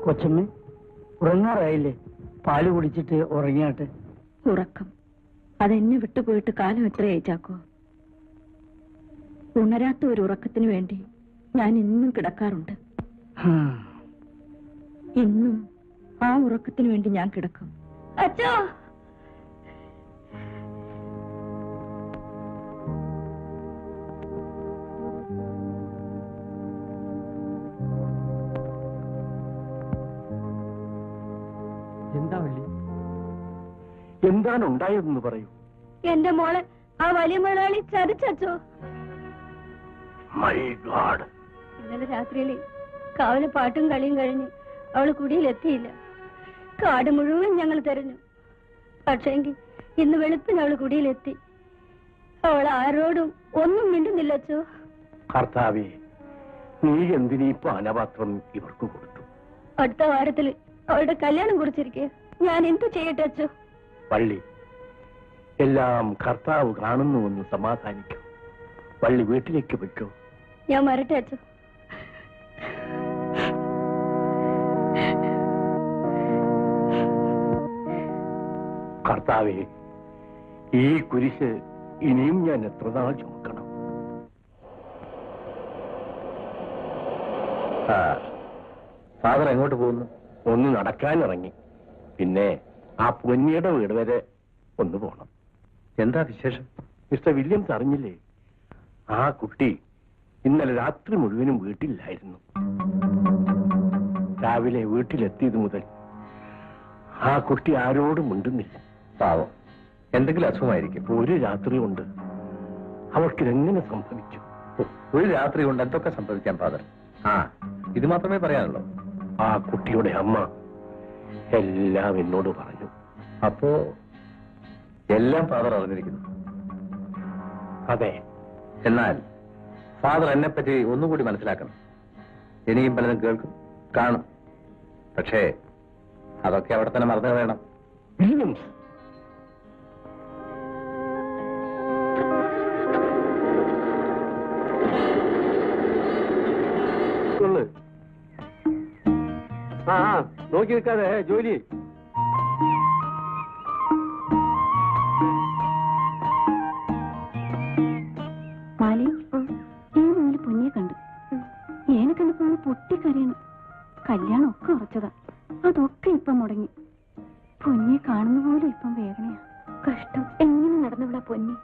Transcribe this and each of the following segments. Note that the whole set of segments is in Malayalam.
കൊച്ചമ്മ ഉറങ്ങാറായില്ലേ? പാല് കുടിച്ചിട്ട് ഉറങ്ങിയാട്ടെ. ഉറക്കം അതെന്നെ വിട്ടുപോയിട്ട് കാലം എത്രയായി ചാക്കോ? ഉണരാത്ത ഒരു ഉറക്കത്തിന് വേണ്ടി ഞാൻ ഇന്നും കിടക്കാറുണ്ട്. ഇന്നും ആ ഉറക്കത്തിന് വേണ്ടി ഞാൻ കിടക്കും. അച്ഛോ, എന്താ വള്ളി? എന്താണ് ഉണ്ടായതെന്ന് പറയൂ. എന്റെ മോളെ ആ വലിയ മുതലാളി ചതിച്ചോ. ഇന്നലെ രാത്രിയില് കാവല് പാട്ടും കളിയും കഴിഞ്ഞ് അവള് കുടിയിലെത്തിയില്ല. കാട് മുഴുവൻ ഞങ്ങൾ തെരഞ്ഞു. പക്ഷേങ്കിൽ ഇന്ന് വെളുപ്പിന് അവള് കുടിയിലെത്തി. അവൾ ആരോടും ഒന്നും മിണ്ടുന്നില്ലച്ചോ. കർത്താവേ, നീ എന്തിനീ പാനപാത്രം ഇവർക്ക് കൊടുത്തു? അടുത്ത വാരത്തില് അവളുടെ കല്യാണം കുറിച്ചിരിക്കെ ഞാൻ എന്തു ചെയ്യട്ടെ അച്ചോ? വള്ളി, എല്ലാം കർത്താവ് കാണുന്നുവെന്ന് സമാധാനിക്കും. വള്ളി വീട്ടിലേക്ക് വെക്കോ. ഞാൻ വരട്ടെ അച്ചോ. കർത്താവേ, ഈ കുരിശ് ഇനിയും ഞാൻ എത്ര നാൾ ചുമക്കണം? ഫാദർ എങ്ങോട്ട് പോകുന്നു? ഒന്ന് നടക്കാനിറങ്ങി. പിന്നെ ആ പൊന്നിയുടെ വീട് വരെ ഒന്ന് പോണം. എന്താ വിശേഷം? മിസ്റ്റർ വില്യംസ് അറിഞ്ഞില്ലേ? ആ കുട്ടി ഇന്നലെ രാത്രി മുഴുവനും വീട്ടിലായിരുന്നു. രാവിലെ വീട്ടിലെത്തിയത് മുതൽ ആ കുട്ടി ആരോടും മിണ്ടുന്നില്ല. പാവം, എന്തെങ്കിലും അസുഖമായിരിക്കും. ഒരു രാത്രി കൊണ്ട് അവൾക്കിതെങ്ങനെ സംഭവിച്ചു? ഒരു രാത്രി കൊണ്ട് എന്തൊക്കെ സംഭവിക്കാം ഫാദർ? ഇത് മാത്രമേ പറയാനുള്ളൂ. ആ കുട്ടിയുടെ അമ്മ എല്ലാം എന്നോട് പറഞ്ഞു. അപ്പോ എല്ലാം ഫാദർ അറിഞ്ഞിരിക്കുന്നു? അതെ. എന്നാൽ ഫാദർ എന്നെപ്പറ്റി ഒന്നുകൂടി മനസ്സിലാക്കണം. എനിക്കും പലതും കേൾക്കും, കാണും. പക്ഷേ അതൊക്കെ അവിടെ തന്നെ മറന്നു കളയണം. വില്യംസ്, നോക്കി നിൽക്കാതെ ജോലി. മാലി, ഈ മൂന്ന് പൊന്നിയെ കണ്ടു. ഏനെ കണ്ടപ്പോ പൊട്ടിക്കരയണം. കല്യാണം ഒക്കെ ഉറച്ചതാ. അതൊക്കെ ഇപ്പം മുടങ്ങി. പൊന്നിയെ കാണുന്ന പോലും ഇപ്പം വേദനയാ. കഷ്ടം. എങ്ങനെ നടന്നവളാ പൊന്നി.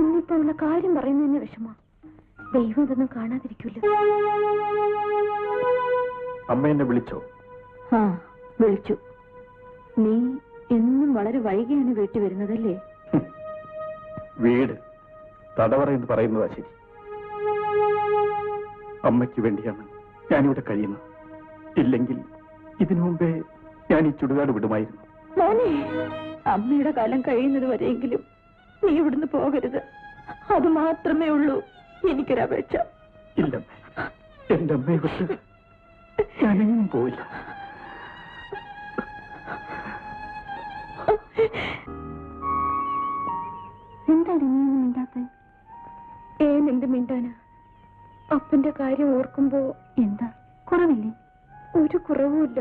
ഇന്നിപ്പോ ഉള്ള കാര്യം പറയുന്നതന്നെ വിഷമാ. ദൈവം ഇതൊന്നും കാണാതിരിക്കില്ല. അമ്മ എന്നെ വിളിച്ചോ? വിളിച്ചു. നീ എന്നും വളരെ വൈകിയാണ് വീട്ടിൽ വരുന്നതല്ലേ? വീട് തടവറ എന്ന് പറയുന്നതാ ശരി. അമ്മയ്ക്ക് വേണ്ടിയാണ് ഞാനിവിടെ കഴിയുന്നത്. ഇല്ലെങ്കിൽ ഇതിനു മുമ്പേ ഞാൻ ഈ ചുടുകാട് വിടുമായിരുന്നു. മോനെ, അമ്മയുടെ കാലം കഴിയുന്നത് വരെയെങ്കിലും നീ ഇവിടുന്ന് പോകരുത്. അത് മാത്രമേ ഉള്ളൂ എനിക്കൊരപേക്ഷ. ഇല്ല, എന്റെ അമ്മയെ വിട്ട് ഞാനെങ്ങും പോയില്ല. എന്താണ് നീ മിണ്ടാത്ത? എന്ത് മിണ്ടാനാ? അപ്പന്റെ കാര്യം ഓർക്കുമ്പോ എന്താ കുറവില്ലേ? ഒരു കുറവുമില്ല.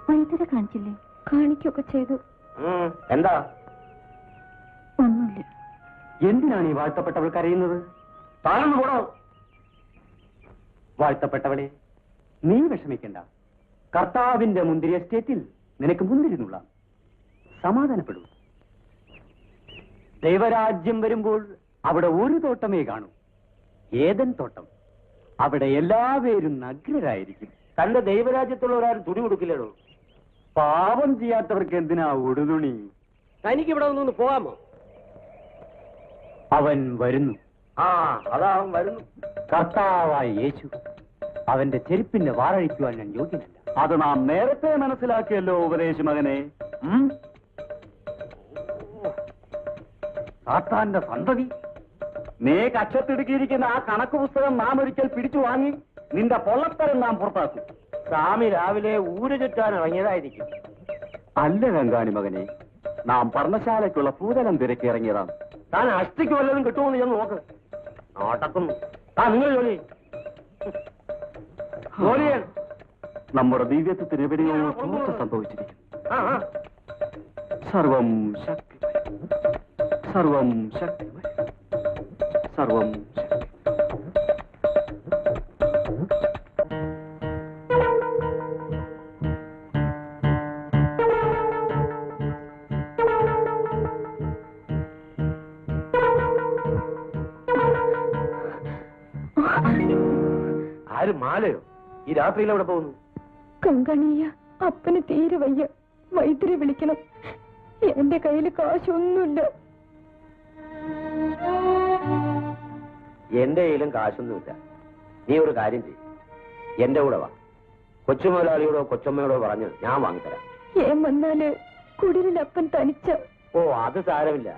വൈദ്യരെ കാണിച്ചില്ലേ? കാണിക്കൊക്കെ ചെയ്തു. എന്താ? ഒന്നുമില്ല. എന്തിനാണ് ഈ വാഴ്ത്തപ്പെട്ടവൾ കരയുന്നത്? താഴെന്ന് പോടോ. വാഴ്ത്തപ്പെട്ടവളെ, നീ വിഷമിക്കണ്ട. കർത്താവിന്റെ മുന്തിരി എസ്റ്റേറ്റിൽ നിനക്ക് മുന്തിരിന്നുള്ള സമാധാനപ്പെടൂ. ദൈവരാജ്യം വരുമ്പോൾ അവിടെ ഒരു തോട്ടമേ കാണൂ, ഏദൻ തോട്ടം. അവിടെ എല്ലാവരും നഗ്നരായിരിക്കും. തന്റെ ദൈവരാജ്യത്തുള്ളവരാരും തുണി കൊടുക്കില്ലടോ. പാപം ചെയ്യാത്തവർക്ക് എന്തിനാ ഉടുതുണി? തനിക്ക് ഇവിടെ ഒന്ന് പോകാമോ? അവൻ വരുന്നു. അതാ അവൻ വരുന്നു. കർത്താവായ യേശു. അവന്റെ ചെരുപ്പിന്റെ വാറഴിക്കുവാൻ ഞാൻ യോഗ്യനല്ല. അത് നാം നേരത്തെ മനസ്സിലാക്കിയല്ലോ ഉപദേശ മകനെ. സാത്താന്റെ സന്തതി, നീ കക്ഷത്തിടുക്കിയിരിക്കുന്ന ആ കണക്ക് പുസ്തകം നാം ഒരിക്കൽ പിടിച്ചു വാങ്ങി നിന്റെ പൊള്ളത്തരം നാം പുറത്താക്കും. സ്വാമി രാവിലെ ഊര് ചുറ്റാൻ ഇറങ്ങിയതായിരിക്കും. അല്ല ഗംഗാണി മകനെ, നാം പർണശാലയ്ക്കുള്ള പൂതലം തിരക്കി ഇറങ്ങിയതാണ്. താൻ അസ്ഥിക്ക് വല്ലതും കിട്ടുമെന്ന് ഞാൻ നോക്ക്. നോട്ടക്കുന്നു. നിങ്ങൾ ജോലി നമ്മുടെ ദിവ്യത്വത്തിന് എവിടെയോ ചോർച്ച സംഭവിച്ചിരിക്കുന്നു. സർവം ശക്തി, സർവം ശക്തി, സർവം ശക്തി. ആര് മാലയോ? ഈ രാത്രിയിൽ എവിടെ പോകുന്നു? കങ്കണിയ, അപ്പന് തീരെ വയ്യ, വൈദ്യരെ വിളിക്കണം. എന്റെ കയ്യിൽ കാശൊന്നുമില്ല. എന്റെ കയ്യിലും കാശൊന്നുമില്ല. നീ ഒരു കാര്യം ചെയ്യും, എന്റെ കൂടെ വാ. കൊച്ചുമുതലാളിയോടോ കൊച്ചമ്മയോടോ പറഞ്ഞ് ഞാൻ വാങ്ങിത്തരാം. ഏൻ വന്നാല് കുടിലിൽ അപ്പൻ തനിച്ച. ഓ, അത് സാരമില്ല.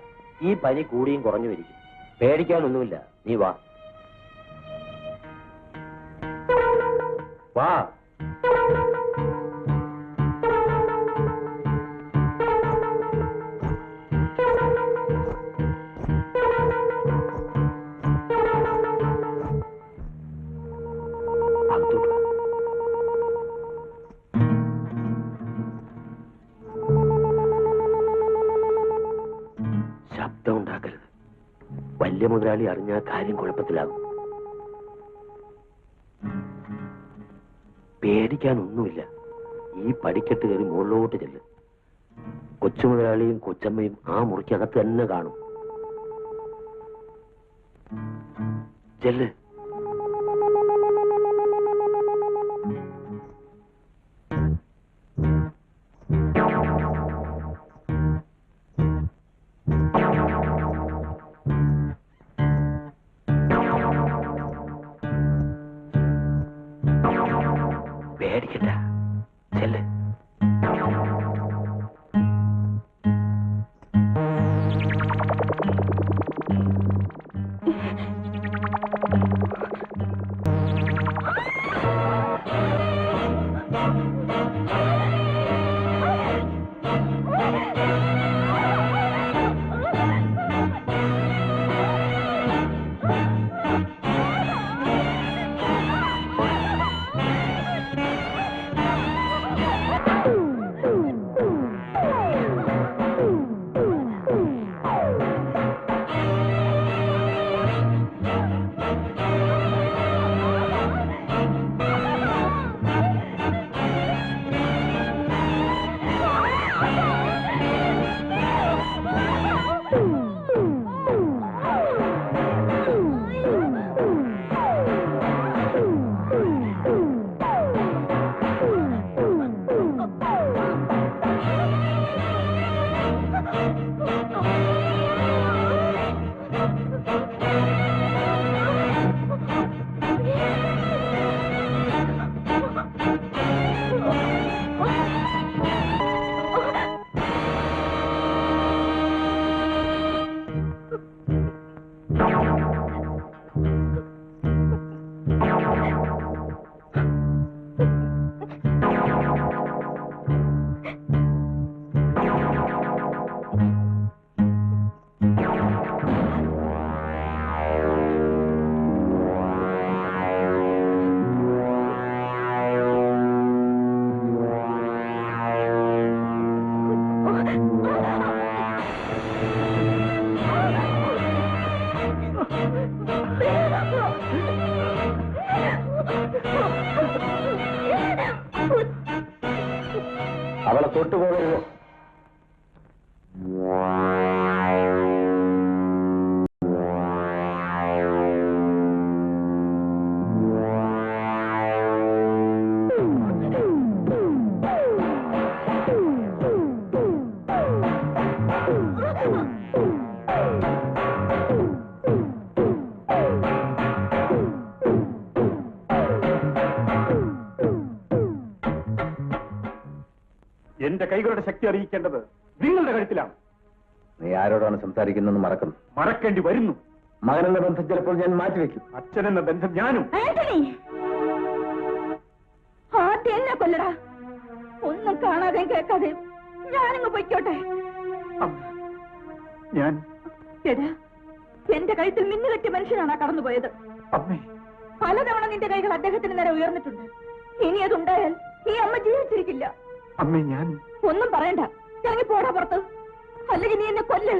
ഈ പനി കൂടിയും കുറഞ്ഞു വരിക്കും. പേടിക്കാനൊന്നുമില്ല. നീ വാ വാ. ശബ്ദം ഉണ്ടാക്കരുത്. വലിയ മുതലാളി അറിഞ്ഞാൽ കാര്യം കുഴപ്പത്തിലാകും. പേടിക്കാനൊന്നുമില്ല. ഈ പടിക്കെട്ട് കയറി മുകളിലോട്ട് ചെല്ല്. കൊച്ചുമുതലാളിയും കൊച്ചമ്മയും ആ മുറിക്കകത്ത് തന്നെ കാണും. ചെല്ല്. പേടിക്കണ്ട, ചെല്ല്. അവളെ തൊട്ടുപോകരുത്. എന്റെ കൈകളുടെ ശക്തി അറിയിക്കേണ്ടത് നിങ്ങളുടെ കഴുത്തിലാണ്. നീ ആരോടാണ് സംസാരിക്കുന്നതെന്ന് മറക്കുന്നു. മറക്കേണ്ടി വരുന്നു. മകനെന്ന ബന്ധം ചിലപ്പോൾ ഞാൻ മാറ്റിവെക്കും. അച്ഛനെന്ന ബന്ധം ഞാനും. ആദ്യം എന്നെ കൊല്ലടാ. ഒന്നും കാണാതെ കേൾക്കാതെ ഞാനിങ്ങ് പൊയ്ക്കോട്ടെ. ഞാൻ എടാ, എന്റെ കഴുത്തിൽ മിന്നുകെട്ടിയ മനുഷ്യനാണ് കടന്നുപോയത്. അമ്മേ, പലതവണ നിന്റെ കൈകൾ അദ്ദേഹത്തിന് നേരെ ഉയർന്നിട്ടുണ്ട്. ഇനി അതുണ്ടായാൽ ഈ അമ്മ ജീവിച്ചിരിക്കില്ല. അമ്മേ, ഞാൻ ഒന്നും പറയണ്ട, ഇറങ്ങി പോടാ പുറത്ത്, അല്ലെങ്കിൽ നീ എന്നെ കൊല്ല്.